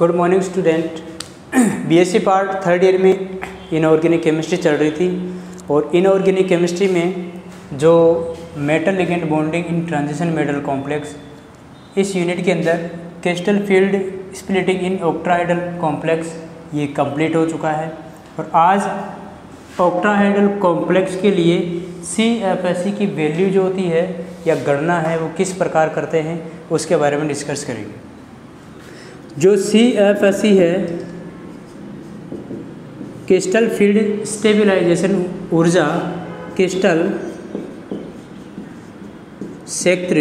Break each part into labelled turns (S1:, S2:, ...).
S1: Good morning student. BSc part third year में inorganic chemistry चल रही थी और इनऑर्गेनिक केमिस्ट्री में जो metal ligand bonding in transition metal complex, इस यूनिट के अंदर crystal field splitting in octahedral complex ये कंप्लीट हो चुका है। और आज ऑक्टाहेड्रल कॉम्प्लेक्स के लिए CFSE की वैल्यू जो होती है या गणना है वो किस प्रकार करते हैं उसके बारे में डिस्कस करेंगे। जो CFSE है, क्रिस्टल फील्ड स्टेबलाइजेशन ऊर्जा, क्रिस्टल क्षेत्र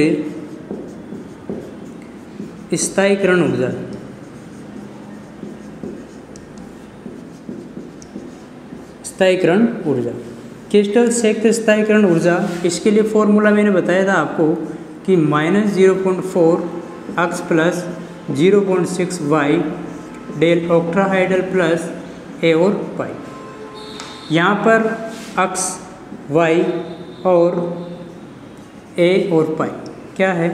S1: स्थायीकरण ऊर्जा। स्थायीकरण ऊर्जा, क्रिस्टल क्षेत्र स्थायीकरण ऊर्जा, इसके लिए फॉर्मूला मैंने बताया था आपको कि -0.4 x plus 0.6 y del octahedral plus a और y। यहाँ पर x, y और a और y क्या है?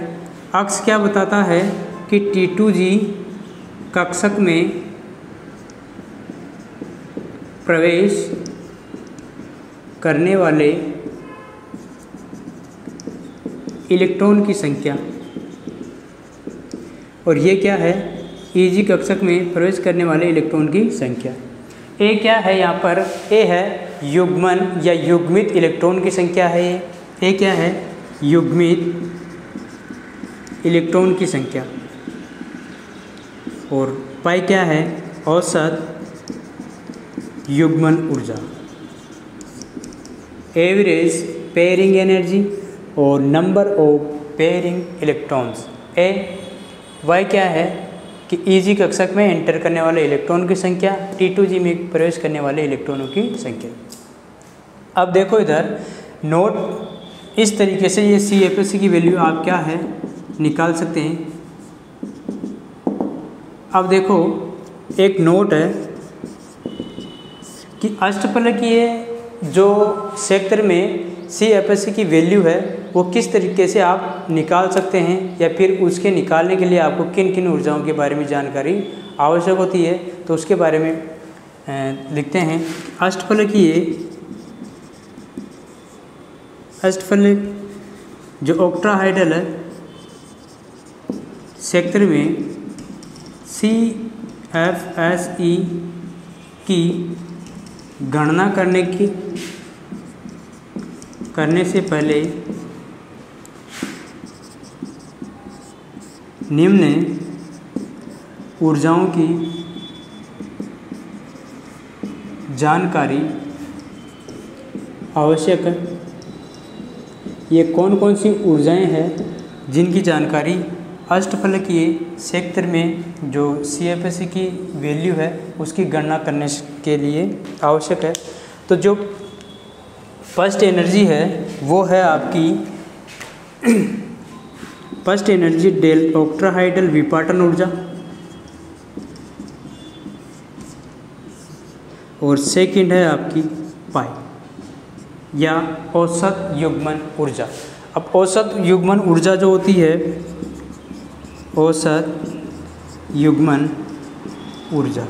S1: x क्या बताता है कि T2G कक्षक में प्रवेश करने वाले इलेक्ट्रॉन की संख्या, और ये क्या है? EG कक्षक में प्रवेश करने वाले इलेक्ट्रॉन की संख्या। ए क्या है? यहाँ पर ए है युग्मन या युग्मित इलेक्ट्रॉन की संख्या है। ए क्या है? युग्मित इलेक्ट्रॉन की संख्या। और पाई क्या है? औसत युग्मन ऊर्जा, एवरेज पेयरिंग एनर्जी और number of pairing electrons. Y क्या है कि EG कक्षक में एंटर करने वाले इलेक्ट्रॉन की संख्या, T2G में प्रवेश करने वाले इलेक्ट्रॉनों की संख्या। अब देखो इधर नोट, इस तरीके से ये CFSE की वैल्यू आप क्या है निकाल सकते हैं। अब देखो एक नोट है कि अष्टफलकीय जो क्षेत्र में CFSE की वैल्यू है वो किस तरीके से आप निकाल सकते हैं, या फिर उसके निकालने के लिए आपको किन किन ऊर्जाओं के बारे में जानकारी आवश्यक होती है, तो उसके बारे में लिखते हैं। अष्टफलक जो ऑक्टाहेड्रल है क्षेत्र में CFSE की गणना करने से पहले निम्न ऊर्जाओं की जानकारी आवश्यक है। ये कौन कौन सी ऊर्जाएं हैं जिनकी जानकारी अष्टफलकीय क्षेत्र में जो CFSE की वैल्यू है उसकी गणना करने के लिए आवश्यक है। तो जो फर्स्ट एनर्जी है वो है आपकी फर्स्ट एनर्जी डेल ऑक्टाहेड्रल विपाटन ऊर्जा, और सेकंड है आपकी पाई या औसत युग्मन ऊर्जा। अब औसत युग्मन ऊर्जा जो होती है, औसत युग्मन ऊर्जा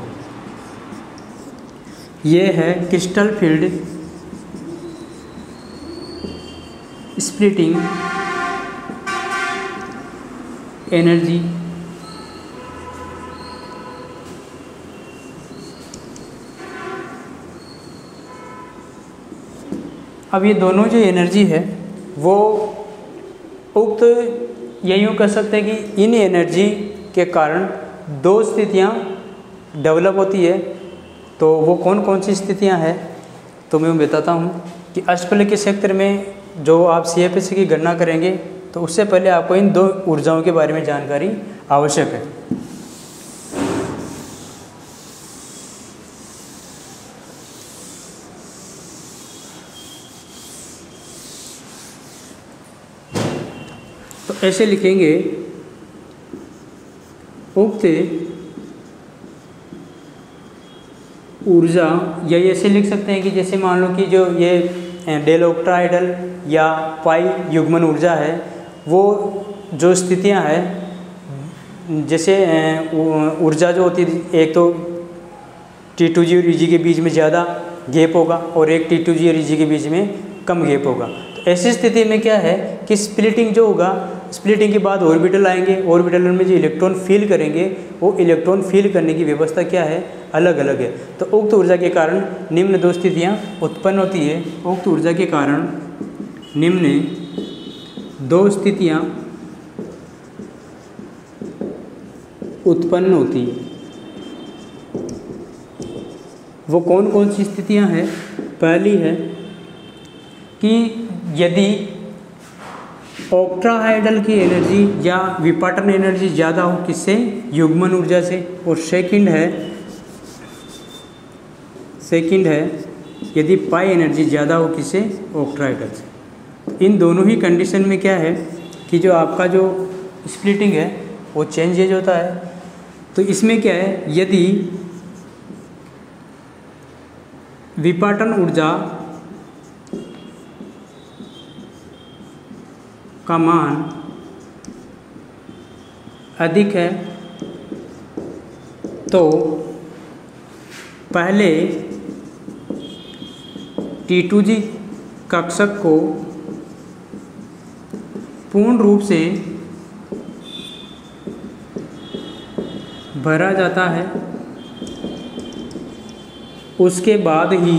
S1: ये है क्रिस्टल फील्ड स्प्लिटिंग एनर्जी अब ये दोनों जो एनर्जी है वो उक्त ये यूँ कह सकते हैं कि इन एनर्जी के कारण दो स्थितियाँ डेवलप होती है। तो वो कौन कौन सी स्थितियाँ हैं तो मैं बताता हूँ कि अष्टफलकीय क्षेत्र में जो आप CFSE की गणना करेंगे तो उससे पहले आपको इन दो ऊर्जाओं के बारे में जानकारी आवश्यक है। तो ऐसे लिखेंगे, उक्त ऊर्जा, या ऐसे लिख सकते हैं कि जैसे मान लो कि जो ये डेल ऑक्टाहेड्रल या पाई युग्मन ऊर्जा है वो जो स्थितियां हैं जैसे ऊर्जा जो होती है, एक तो T2G और EG के बीच में ज़्यादा गैप होगा और एक T2G और EG के बीच में कम गैप होगा। तो ऐसी स्थिति में क्या है कि स्प्लिटिंग जो होगा, स्प्लिटिंग के बाद ऑर्बिटल आएंगे, ऑर्बिटल में जो इलेक्ट्रॉन फील करेंगे वो इलेक्ट्रॉन फील करने की व्यवस्था क्या है, अलग अलग है। तो उक्त ऊर्जा के कारण निम्न दो स्थितियाँ उत्पन्न होती है। उक्त ऊर्जा के कारण निम्न दो स्थितियाँ उत्पन्न होती है। वो कौन कौन सी स्थितियां हैं? पहली है कि यदि ऑक्टाहाइड्रल की एनर्जी या विपाटन एनर्जी ज़्यादा हो, किससे? युग्मन ऊर्जा से। और सेकंड है यदि पाई एनर्जी ज़्यादा हो, किससे? ऑक्टाहाइड्रल से। इन दोनों ही कंडीशन में क्या है कि जो आपका जो स्प्लिटिंग है वो चेंजेज होता है। तो इसमें क्या है, यदि विपाटन ऊर्जा का मान अधिक है तो पहले T2G कक्षक को पूर्ण रूप से भरा जाता है। उसके बाद ही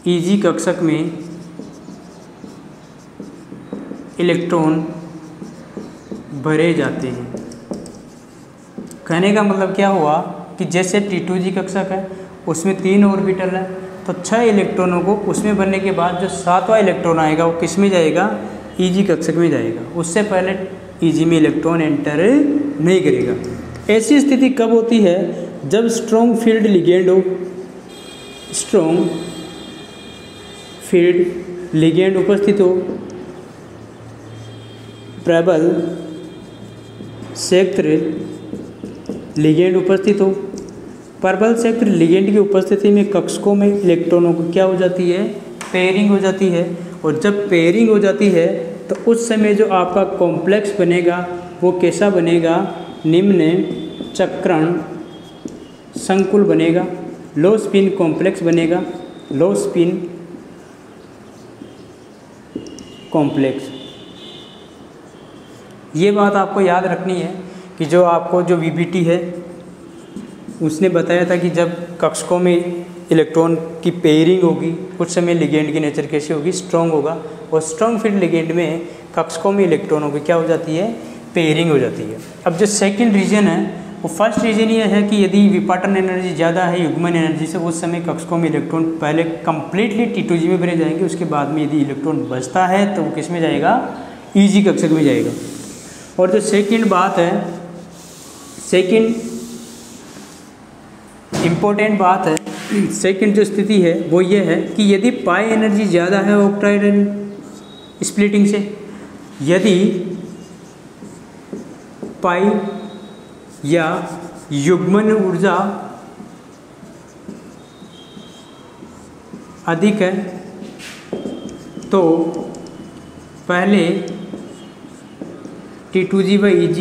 S1: EG कक्षक में इलेक्ट्रॉन भरे जाते हैं। कहने का मतलब क्या हुआ कि जैसे T2G कक्षक है उसमें 3 ऑर्बिटल है, तो 6 इलेक्ट्रॉनों को उसमें भरने के बाद जो 7वां इलेक्ट्रॉन आएगा वो किस में जाएगा? EG कक्षक में जाएगा। उससे पहले EG में इलेक्ट्रॉन एंटर नहीं करेगा। ऐसी स्थिति कब होती है? जब स्ट्रॉन्ग फील्ड लिगेंड हो, स्ट्रॉन्ग फील्ड लिगेंड उपस्थित हो, प्रबल क्षेत्र लिगेंड उपस्थित हो। प्रबल क्षेत्र लिगेंड की उपस्थिति में कक्षकों में इलेक्ट्रॉनों को क्या हो जाती है? पेयरिंग हो जाती है। और जब पेयरिंग हो जाती है तो उस समय जो आपका कॉम्प्लेक्स बनेगा वो कैसा बनेगा? निम्न चक्रण संकुल बनेगा, लो स्पिन कॉम्प्लेक्स बनेगा, लो स्पिन कॉम्प्लेक्स। ये बात आपको याद रखनी है कि जो आपको जो VBT है उसने बताया था कि जब कक्षकों में इलेक्ट्रॉन की पेयरिंग होगी कुछ समय लिगेंड की नेचर कैसी होगी? स्ट्रॉन्ग होगा। और स्ट्रॉन्ग फील्ड लिगेंड में कक्षकों में इलेक्ट्रॉनों की क्या हो जाती है? पेयरिंग हो जाती है। अब जो सेकंड रीजन है वो फर्स्ट रीजन ये है कि यदि विपाटन एनर्जी ज़्यादा है युग्मन एनर्जी से, उस समय कक्षकों में इलेक्ट्रॉन पहले कंप्लीटली T2G में भरे जाएंगे। उसके बाद में यदि इलेक्ट्रॉन बचता है तो वो किस में जाएगा? EG कक्षक में जाएगा। और जो सेकंड बात है, सेकंड इम्पोर्टेंट बात है, सेकंड जो स्थिति है वो ये है कि यदि पाई एनर्जी ज़्यादा है ऑक्टाहाइड्रल स्प्लिटिंग से, यदि पाई या युग्मन ऊर्जा अधिक है तो पहले T2G व EG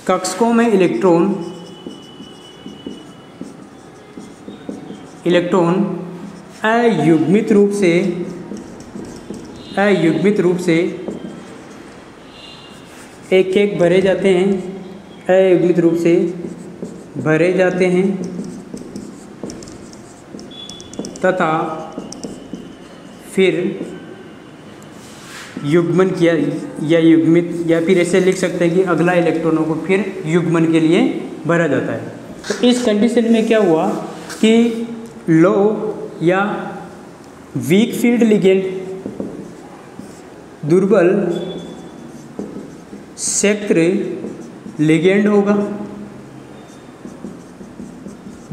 S1: कक्षकों में इलेक्ट्रॉन अयुग्मित रूप से एक एक भरे जाते हैं, अयुग्मित रूप से भरे जाते हैं तथा फिर युग्मन किया या युग्मित, या फिर ऐसे लिख सकते हैं कि अगला इलेक्ट्रॉनों को फिर युग्मन के लिए भरा जाता है। तो इस कंडीशन में क्या हुआ कि लो या वीक फील्ड लिगेंड, दुर्बल क्षेत्र लिगेंड होगा।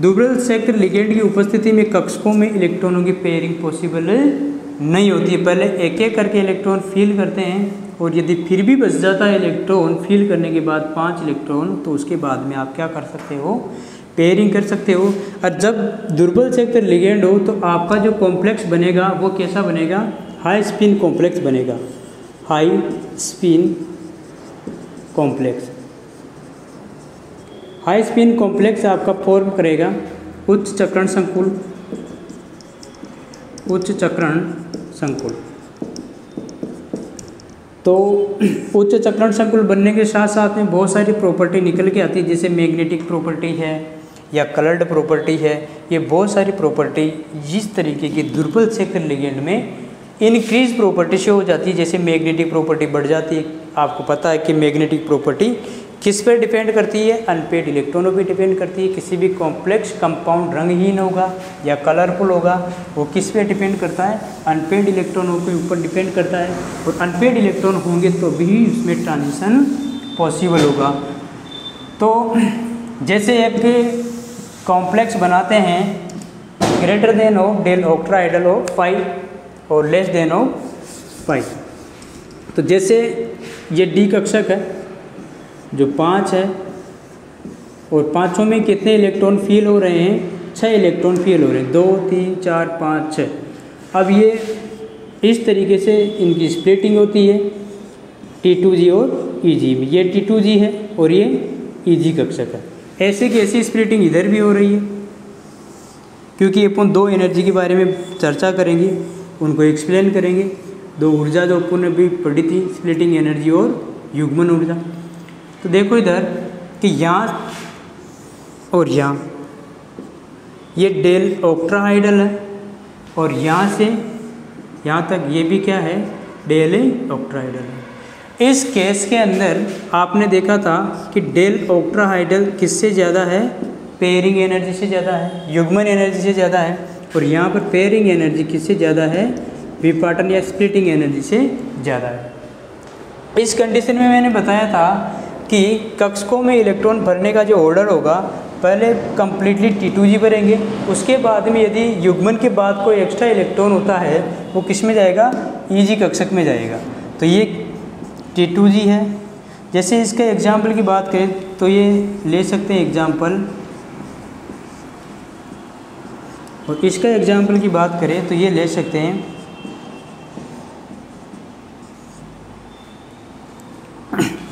S1: दुर्बल क्षेत्र लिगेंड की उपस्थिति में कक्षकों में इलेक्ट्रॉनों की पेयरिंग पॉसिबल नहीं होती है। पहले एक एक करके इलेक्ट्रॉन फील करते हैं और यदि फिर भी बच जाता है इलेक्ट्रॉन फील करने के बाद 5 इलेक्ट्रॉन, तो उसके बाद में आप क्या कर सकते हो? पेयरिंग कर सकते हो। और जब दुर्बल क्षेत्र लिगेंड हो तो आपका जो कॉम्प्लेक्स बनेगा वो कैसा बनेगा, हाई स्पिन कॉम्प्लेक्स बनेगा, high spin complex. High spin complex आपका फॉर्म करेगा उच्च चक्रण संकुल, उच्च चक्रण संकुल। तो उच्च चक्रण संकुल बनने के साथ साथ में बहुत सारी प्रॉपर्टी निकल के आती है, जैसे मैग्नेटिक प्रॉपर्टी है या कलर्ड प्रॉपर्टी है। ये बहुत सारी प्रॉपर्टी इस तरीके की दुर्बल क्षेत्र लिगेंड में इंक्रीज प्रॉपर्टी से हो जाती है। जैसे मैग्नेटिक प्रॉपर्टी बढ़ जाती है, आपको पता है कि मैग्नेटिक प्रॉपर्टी किस पर डिपेंड करती है, अनपेड इलेक्ट्रॉनों पर डिपेंड करती है। किसी भी कॉम्प्लेक्स कंपाउंड रंगहीन होगा या कलरफुल होगा वो किस पे डिपेंड करता है, अनपेड इलेक्ट्रॉनों के ऊपर डिपेंड करता है। और अनपेड इलेक्ट्रॉन होंगे तो भी उसमें ट्रांजिशन पॉसिबल होगा। तो जैसे एक कॉम्प्लेक्स बनाते हैं greater than of del octahedral of 5 और लेस देन ऑफ 5। तो जैसे ये डी कक्षक है जो 5 है और पाँचों में कितने इलेक्ट्रॉन फील हो रहे हैं, 6 इलेक्ट्रॉन फील हो रहे हैं, 2 3 4 5 6। अब ये इस तरीके से इनकी स्प्लिटिंग होती है T2G और EG में। ये T2G है और ये EG कक्षक है। ऐसे की ऐसी स्प्लिटिंग इधर भी हो रही है, क्योंकि अपन 2 एनर्जी के बारे में चर्चा करेंगे, उनको एक्सप्लेन करेंगे। 2 ऊर्जा जो अपन ने भी पढ़ी थी, स्प्लिटिंग एनर्जी और युग्मन ऊर्जा। तो देखो इधर कि यहाँ और यहाँ ये डेल ऑक्ट्राहाइड्रल है और यहाँ से यहाँ तक ये भी क्या है, डेल ऑक्ट्राहाइड्रल है। इस केस के अंदर आपने देखा था कि डेल ऑक्ट्राहाइड्रल किससे ज़्यादा है, पेयरिंग एनर्जी से ज़्यादा है, युग्मन एनर्जी से ज़्यादा है। और यहाँ पर पेयरिंग एनर्जी किससे ज़्यादा है, विपाटन या स्प्लिटिंग एनर्जी से ज़्यादा है। इस कंडीशन में मैंने बताया था कि कक्षकों में इलेक्ट्रॉन भरने का जो ऑर्डर होगा, पहले कम्प्लीटली T2G भरेंगे, उसके बाद में यदि युग्मन के बाद कोई एक्स्ट्रा इलेक्ट्रॉन होता है वो किस में जाएगा, EG कक्षक में जाएगा। तो ये T2G है। जैसे इसके एग्जाम्पल की बात करें तो ये ले सकते हैं एग्जाम्पल, और इसका एग्जाम्पल की बात करें तो ये ले सकते हैं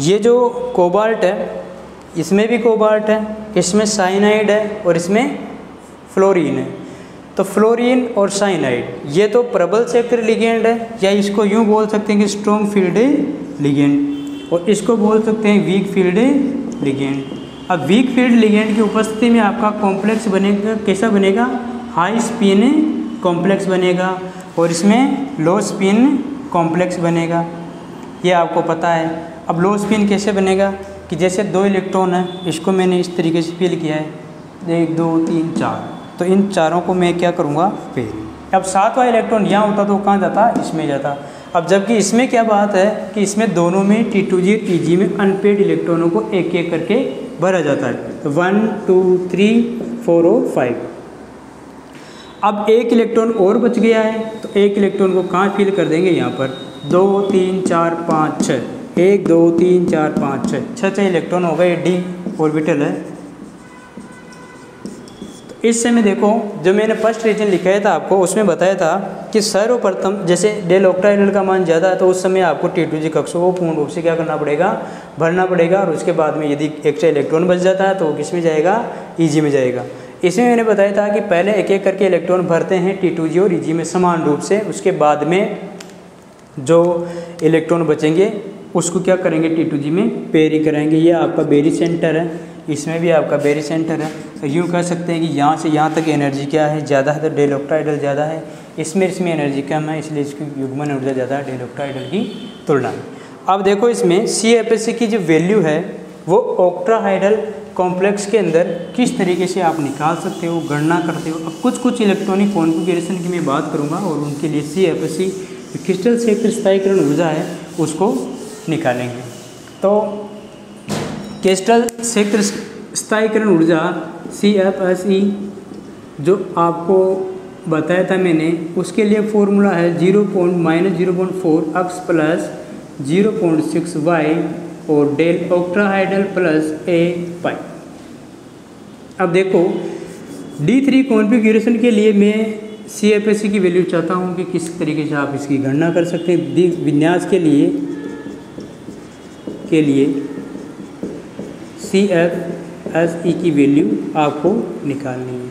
S1: ये जो कोबाल्ट है, इसमें भी कोबाल्ट है, इसमें साइनाइड है और इसमें फ्लोरीन है। तो फ्लोरीन और साइनाइड ये तो प्रबल क्षेत्र लिगेंड है, या इसको यूँ बोल सकते हैं कि स्ट्रॉन्ग फील्ड लिगेंड, और इसको बोल सकते हैं वीक फील्ड लिगेंड। अब वीक फील्ड लिगेंड की उपस्थिति में आपका कॉम्प्लेक्स बनेगा, कैसा बनेगा, हाई स्पिन कॉम्प्लेक्स बनेगा, और इसमें लो स्पिन कॉम्प्लेक्स बनेगा, ये आपको पता है। अब लो स्पिन कैसे बनेगा कि जैसे 2 इलेक्ट्रॉन है, इसको मैंने इस तरीके से फील किया है, 1 2 3 4, तो इन चारों को मैं क्या करूँगा, पेयर। अब 7वां इलेक्ट्रॉन यहाँ होता तो कहाँ जाता, इसमें जाता। अब जबकि इसमें क्या बात है कि इसमें दोनों में T2G और EG में अनपेड इलेक्ट्रॉनों को एक एक करके भरा जाता है, तो 1 2 3 4 और 5। अब एक इलेक्ट्रॉन और बच गया है, तो एक इलेक्ट्रॉन को कहाँ फिल कर देंगे, यहाँ पर 2 3 4 5 6, 1 2 3 4 5 6 6 इलेक्ट्रॉन हो गए, डी ऑर्बिटल है। तो इस समय देखो जो मैंने फर्स्ट रीजन लिखाया था आपको, उसमें बताया था कि सर्वप्रथम जैसे डेल ऑक्ट्राहाइड्रल का मान ज़्यादा है तो उस समय आपको T2G कक्षों को पूर्ण रूप से क्या करना पड़ेगा, भरना पड़ेगा। और उसके बाद में यदि एक्स्ट्रा इलेक्ट्रॉन बच जाता है तो वो किस में जाएगा, EG में जाएगा। इसमें मैंने बताया था कि पहले एक एक करके इलेक्ट्रॉन भरते हैं T2G और EG में समान रूप से, उसके बाद में जो इलेक्ट्रॉन बचेंगे उसको क्या करेंगे, T2G में पेयरिंग कराएंगे। ये आपका बेरी सेंटर है, इसमें भी आपका बेरी सेंटर है। तो यूँ कह सकते हैं कि यहाँ से यहाँ तक एनर्जी क्या है, ज़्यादा है, तो डेल ऑक्ट्राहाइड्रल ज़्यादा है, इसमें एनर्जी कम है, इसलिए इसकी युग्मन ऊर्जा ज़्यादा है डेल ऑक्ट्राहाइड्रल की तुलना में। अब देखो इसमें CFSE की जो वैल्यू है वो ऑक्ट्राहाइड्रल कॉम्प्लेक्स के अंदर किस तरीके से आप निकाल सकते हो, गणना करते हो। अब कुछ इलेक्ट्रॉनिक कॉन्फ़िगरेशन की मैं बात करूँगा और उनके लिए CFSE क्रिस्टल क्षेत्र स्थायीकरण ऊर्जा है उसको निकालेंगे। तो क्रिस्टल क्षेत्र स्थायीकरण ऊर्जा CFSE जो आपको बताया था मैंने, उसके लिए फॉर्मूला है -0.4 x प्लस 0.6 y और डेल ऑक्ट्राहाइड्रल प्लस A पाई। अब देखो D3 कॉन्फ़िगरेशन के लिए मैं CFSE की वैल्यू चाहता हूँ कि किस तरीके से आप इसकी गणना कर सकते हैं। विन्यास के लिए CFSE की वैल्यू आपको निकालनी है।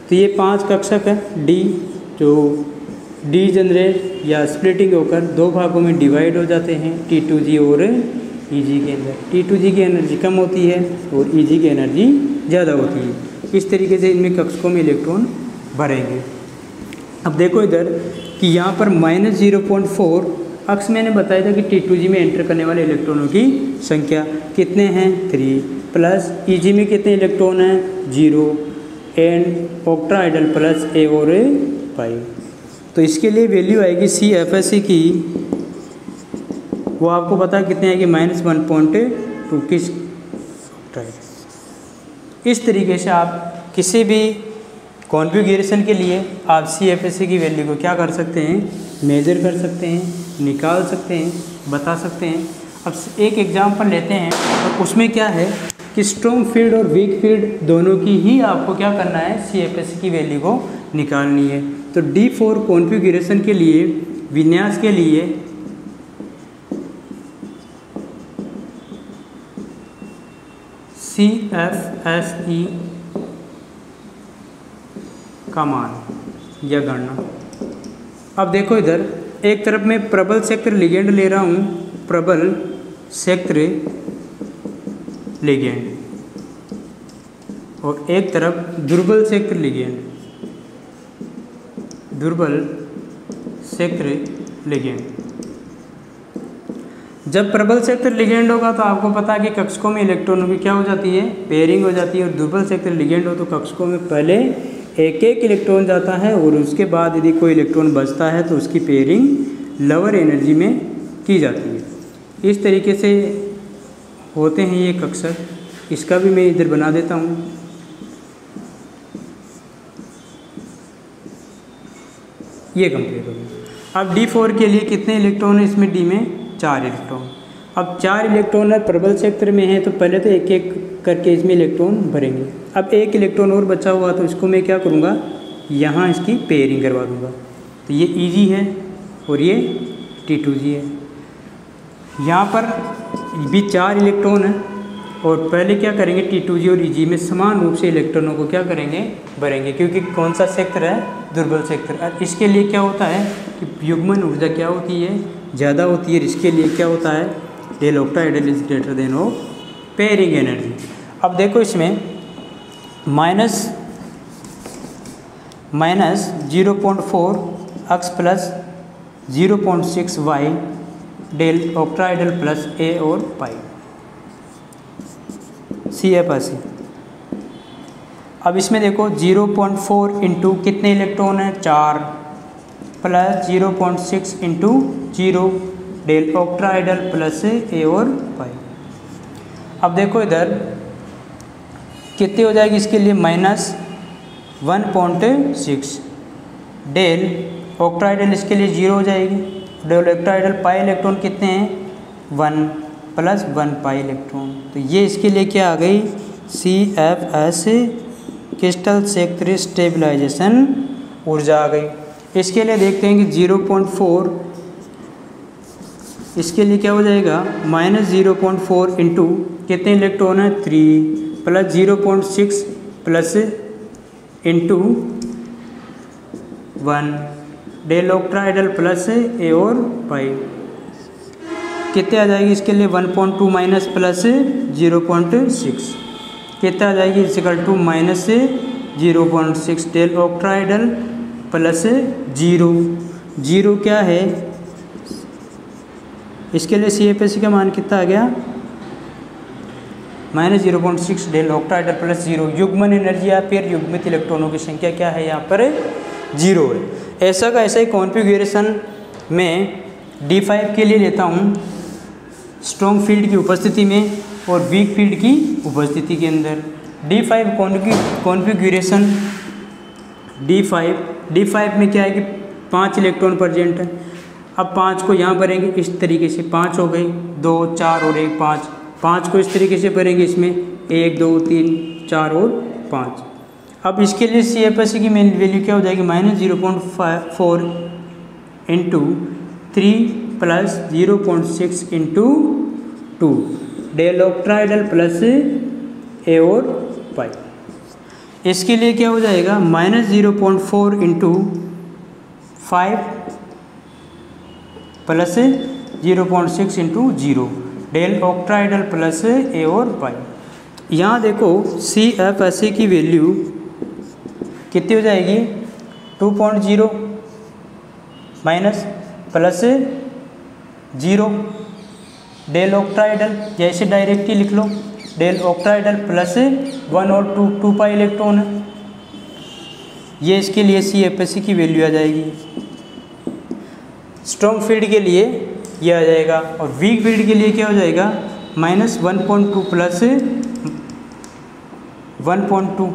S1: तो ये 5 कक्षक है D, जो डी जनरेट या स्प्लिटिंग होकर 2 भागों में डिवाइड हो जाते हैं, T2G और EG के अंदर। T2G की एनर्जी कम होती है और EG की एनर्जी ज़्यादा होती है। इस तरीके से इनमें कक्षकों में इलेक्ट्रॉन भरेंगे। अब देखो इधर कि यहाँ पर -0.4 अक्स मैंने बताया था कि T2G में एंटर करने वाले इलेक्ट्रॉनों की संख्या कितने हैं 3, प्लस EG में कितने इलेक्ट्रॉन हैं 0, एंड ऑक्टाहाइड्रल प्लस A और पाई। तो इसके लिए वैल्यू आएगी CFSE की, वो आपको पता है कितने आएगी -1.2 किस। इस तरीके से आप किसी भी कॉन्फ़िगरेशन के लिए आप CFSE की वैल्यू को क्या कर सकते हैं, मेजर कर सकते हैं, निकाल सकते हैं, बता सकते हैं। अब एक एग्जांपल लेते हैं और उसमें क्या है कि स्ट्रॉन्ग फील्ड और वीक फील्ड दोनों की ही आपको क्या करना है, CFSE की वैल्यू को निकालनी है। तो D4 कॉन्फ़िगरेशन के लिए विन्यास के लिए CFSE का मान या गणना। अब देखो इधर एक तरफ मैं प्रबल क्षेत्र लिगेंड ले रहा हूँ, प्रबल क्षेत्र लिगेंड, और एक तरफ दुर्बल क्षेत्र लिगेंड, दुर्बल क्षेत्र लिगेंड। जब प्रबल क्षेत्र लिगेंड होगा तो आपको पता है कि कक्षकों में इलेक्ट्रॉनों की क्या हो जाती है, पेयरिंग हो जाती है। और दुर्बल क्षेत्र लिगेंड हो तो कक्षकों में पहले एक एक इलेक्ट्रॉन जाता है और उसके बाद यदि कोई इलेक्ट्रॉन बचता है तो उसकी पेयरिंग लोअर एनर्जी में की जाती है। इस तरीके से होते हैं ये कक्षक। इसका भी मैं इधर बना देता हूँ। ये कंप्लीट हो गया। अब D4 के लिए कितने इलेक्ट्रॉन है इसमें, D में 4 इलेक्ट्रॉन। अब 4 इलेक्ट्रॉन है प्रबल क्षेत्र में है तो पहले तो एक एक करके इसमें इलेक्ट्रॉन भरेंगे। अब एक इलेक्ट्रॉन और बचा हुआ तो इसको मैं क्या करूँगा, यहाँ इसकी पेयरिंग करवा दूँगा। तो ये EG है और ये T2G है। यहाँ पर भी 4 इलेक्ट्रॉन है और पहले क्या करेंगे, T2G और EG में समान रूप से इलेक्ट्रॉनों को क्या करेंगे, भरेंगे, क्योंकि कौन सा क्षेत्र है, दुर्बल क्षेत्र। और इसके लिए क्या होता है कि युग्मन ऊर्जा क्या होती है, ज़्यादा होती है। इसके लिए क्या होता है, del octahedral is greater than of pairing energy. अब देखो इसमें -0.4 x plus 0.6 y del octahedral plus A और पाई CFSE। अब इसमें देखो 0.4 इंटू कितने इलेक्ट्रॉन है 4, plus 0.6 into 0 del octahedral plus A और पाई। अब देखो इधर कितनी हो जाएगी, इसके लिए -1.6 डेल ऑक्टाहाइड्रल, इसके लिए 0 हो जाएगी। डेल ऑक्टाहाइड्रल पाई इलेक्ट्रॉन कितने हैं 1 प्लस 1 पाई इलेक्ट्रॉन। तो ये इसके लिए क्या आ गई, CFSE क्रिस्टल क्षेत्र स्टेबलाइजेशन ऊर्जा आ गई। इसके लिए देखते हैं कि 0.4, इसके लिए क्या हो जाएगा, -0.4 इंटू कितने इलेक्ट्रॉन है 3 plus 0.6 plus into 1 del octahedral plus A और पाई कितने आ जाएगी, इसके लिए 1.2 माइनस प्लस 0.6 कितना आ जाएगी, equal to -0.6 del octahedral plus 0 क्या है, इसके लिए CFSE का मान कितना आ गया, -0.6 डेल ऑक्टाहाइड्रल प्लस 0। युग्मन एनर्जी या फिर युग्मित इलेक्ट्रॉनों की संख्या क्या है, यहाँ पर 0 है। ऐसा का ऐसा ही कॉन्फ़िगरेशन में D5 के लिए लेता हूँ, स्ट्रॉन्ग फील्ड की उपस्थिति में और वीक फील्ड की उपस्थिति के अंदर। D5 कॉन्फ़िगरेशन D5 में क्या है कि 5 इलेक्ट्रॉन प्रेजेंट है। अब 5 को यहाँ भरेंगे इस तरीके से, 5 हो गई, 2 4 और 1 5 को इस तरीके से भरेंगे। इसमें 1 2 3 4 और 5। अब इसके लिए CFSE की मेन वैल्यू क्या हो जाएगी, -0.4 into 3 plus 0.6 into 2 del octahedral plus a और पाई। इसके लिए क्या हो जाएगा, -0.4 into 5 plus 0.6 into 0 del octahedral plus a और पाई। यहाँ देखो CFSE की वैल्यू कितनी हो जाएगी, 2.0 माइनस प्लस 0 डेल ऑक्टाइडल, जैसे डायरेक्टली लिख लो, डेल ऑक्टाइडल प्लस 1 और 2 पाई इलेक्ट्रॉन है। ये इसके लिए CFSE की वैल्यू आ जाएगी। स्ट्रॉन्ग फील्ड के लिए ये आ जाएगा और वीक फील्ड के लिए क्या हो जाएगा, -1.2 प्लस 1.2।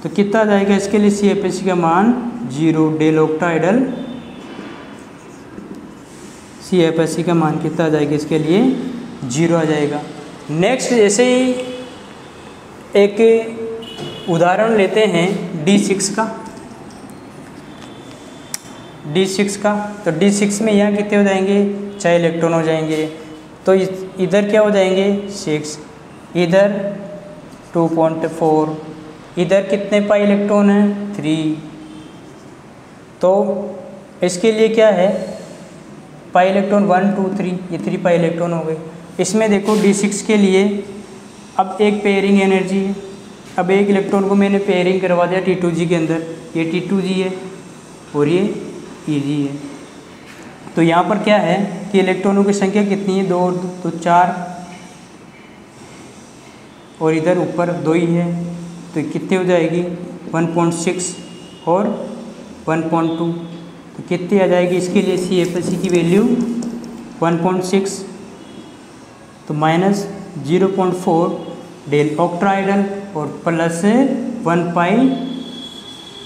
S1: तो कितना आ जाएगा इसके लिए CFSE का मान 0, डेल ऑक्टाइडल CFSE का मान कितना आ जाएगा इसके लिए 0 आ जाएगा। नेक्स्ट ऐसे ही एक उदाहरण लेते हैं D6 का। तो D6 में यहाँ कितने हो जाएंगे, 6 इलेक्ट्रॉन हो जाएंगे। तो इधर क्या हो जाएंगे 6, इधर 2.4, इधर कितने पाई इलेक्ट्रॉन हैं 3। तो इसके लिए क्या है, पाई इलेक्ट्रॉन 1 2 3, ये 3 पाई इलेक्ट्रॉन हो गए। इसमें देखो D6 के लिए अब एक पेयरिंग एनर्जी है। अब एक इलेक्ट्रॉन को मैंने पेयरिंग करवा दिया T2G के अंदर, ये T2G है और ये EG है। तो यहाँ पर क्या है कि इलेक्ट्रॉनों की संख्या कितनी है, 2 और 2 तो 4, और इधर ऊपर 2 ही है। तो कितने हो जाएगी 1.6 और 1.2, तो कितनी आ जाएगी इसके लिए CFSE की वैल्यू 1.6, तो -0.4 डेल ऑक्टाइडल और प्लस 1 पाई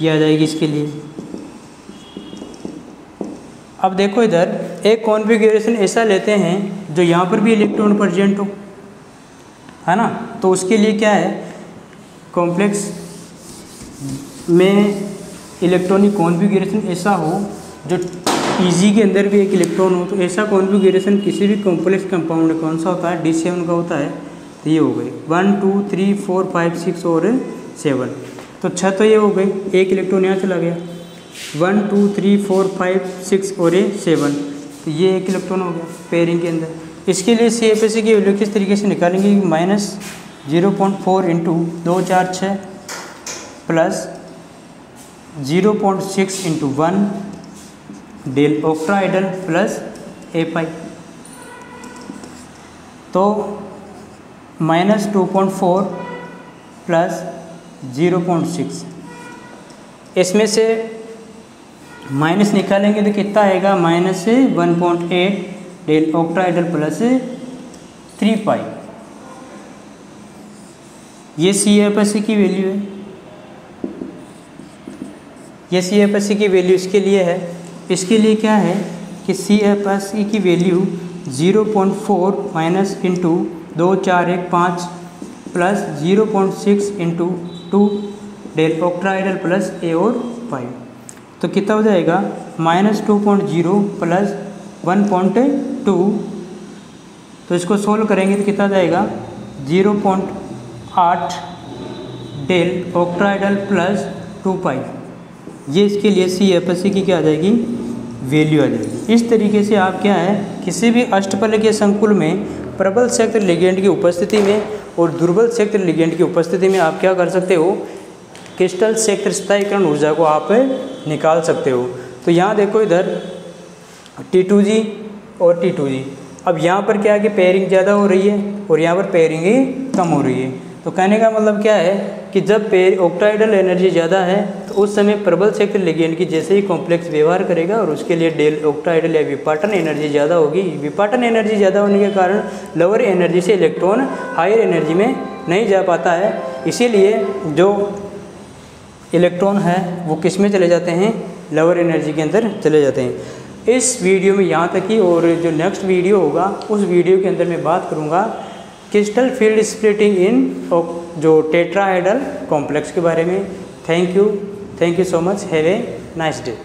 S1: ये आ जाएगी इसके लिए। अब देखो इधर एक कॉन्फ़िगरेशन ऐसा लेते हैं जो यहाँ पर भी इलेक्ट्रॉन प्रेजेंट हो, है ना। तो उसके लिए क्या है, कॉम्प्लेक्स में इलेक्ट्रॉनिक कॉन्फ़िगरेशन ऐसा हो जो EG के अंदर भी एक इलेक्ट्रॉन हो। तो ऐसा कॉन्फ़िगरेशन किसी भी कॉम्प्लेक्स कंपाउंड कौन सा होता है, D7 का होता है। तो ये हो गई 1 2 3 4 5 6 और 7। तो 6 तो ये हो गई, एक इलेक्ट्रॉन यहाँ चला गया, 1 2 3 4 5 6 और 7। तो ये एक इलेक्ट्रॉन हो गया पेयरिंग के अंदर। इसके लिए CFSE की वैल्यू किस तरीके से निकालेंगे, -0.4 into 2 4 6 plus 0.6 into 1 del octahedral plus a pi. तो -2.4 प्लस 0.6, इसमें से माइनस निकालेंगे तो कितना आएगा, -1.8 डेल ऑक्टाइडल प्लस 3 पाई। ये CFSE की वैल्यू है, ये CFSE की वैल्यू इसके लिए है। इसके लिए क्या है कि CFSE की value 0.4 minus into 2 4 1 5 plus 0.6 into 2 del octahedral plus a और पाई। तो कितना हो जाएगा, -2.0 प्लस 1.2। तो इसको सोल्व करेंगे तो कितना जाएगा, 0.8 डेल ऑक्टाइडल प्लस 2 पाई। ये इसके लिए CFSE की क्या आ जाएगी, वैल्यू आ जाएगी। इस तरीके से आप क्या है, किसी भी अष्टफलकीय संकुल में प्रबल क्षेत्र लिगेंड की उपस्थिति में और दुर्बल क्षेत्र लिगेंड की उपस्थिति में आप क्या कर सकते हो, क्रिस्टल क्षेत्र स्थायीकरण ऊर्जा को आप निकाल सकते हो। तो यहाँ देखो इधर T2G और T2G। अब यहाँ पर क्या है कि पेयरिंग ज़्यादा हो रही है और यहाँ पर पेयरिंग ही कम हो रही है। तो कहने का मतलब क्या है कि जब ऑक्टाइडल एनर्जी ज़्यादा है तो उस समय प्रबल क्षेत्र लिगेंड की जैसे ही कॉम्प्लेक्स व्यवहार करेगा और उसके लिए डेल ऑक्टाइडल या विपाटन एनर्जी ज़्यादा होगी। विपाटन एनर्जी ज़्यादा होने के कारण लोअर एनर्जी से इलेक्ट्रॉन हायर एनर्जी में नहीं जा पाता है। इसीलिए जो इलेक्ट्रॉन है वो किस में चले जाते हैं, लोअर एनर्जी के अंदर चले जाते हैं। इस वीडियो में यहाँ तक ही, और जो नेक्स्ट वीडियो होगा उस वीडियो के अंदर मैं बात करूँगा क्रिस्टल फील्ड स्प्लिटिंग इन जो टेट्राहेड्रल कॉम्प्लेक्स के बारे में। Thank you so much, have a nice day.